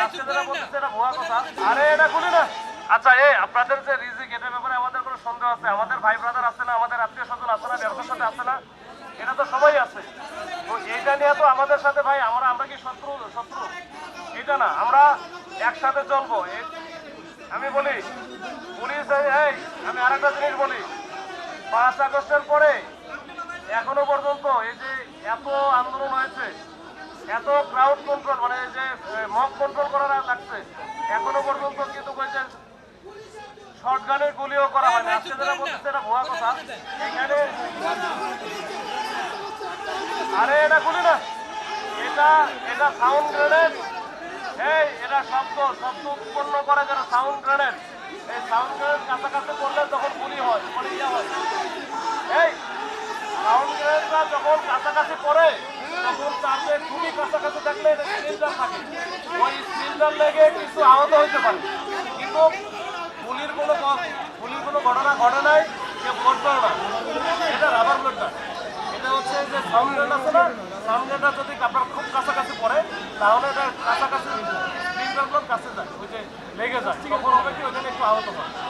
আজকে যারা বলতেছে এটা ভুয়া কথা। আরে এটা গুলি না। আচ্ছা আপনাদের যে রিজিক এটার ব্যাপারে আমাদের কোনো সন্দেহ আছে? আমাদের ভাই ব্রাদার আছে না, আমাদের আত্মীয় স্বজন আছে না, ব্যবসার সাথে আছে না? এটা তো সবাই আছে। তো এইটা নিয়ে তো আমাদের সাথে ভাই আমরা কি শত্রু? এটা না, আমরা একসাথে চলবো। আমি বলি পুলিশ, আমি আরেকটা জিনিস বলি, 5 আগস্টের পরে এখনো পর্যন্ত এই যে এত আন্দোলন হয়েছে, এত ক্রাউড কন্ট্রোল মানে এই যে মব কন্ট্রোল করা লাগছে, এখনো পর্যন্ত কিন্তু কইছে শর্টগানের গুলিও করা হয় না। আজকে যারা বলতেছে এটা ভুয়া কথা। এখানে আরে এটা গুলি না, এটা সাউন্ড গ্রেনেড। এটা শব্দ উৎপন্ন করে যারা সাউন্ড গ্রেনেড। এই সাউন্ড গ্রেনেড কাছাকাছি করলে তখন গুলি হয়, পরে ইয়া হয়। এই সাউন্ড গ্রেনেডটা যখন কাছাকাছি পড়ে তখন তাদের খুবই কাছাকাছি থাকলে এটা সিলিন্ডার থাকে, ওই সিলিন্ডার লেগে কিছু আহত হইতে পারে, কিন্তু গুলির কোনো ঘটনা ঘটে নাই, কেউ করবেও না। এটা রাবার বুলেট। এটা হচ্ছে যে সাউন্ড গ্রেনেড আছে না, সাউন্ড গ্রেনেডটা যদি আপনার খুব কাছাকাছি পড়ে তাহলে এটা কাছাকাছি স্প্রিংটার কাছে যায়, ওই যে লেগে যায়, তখন হবে কি ওইখানে একটু আহত হয়।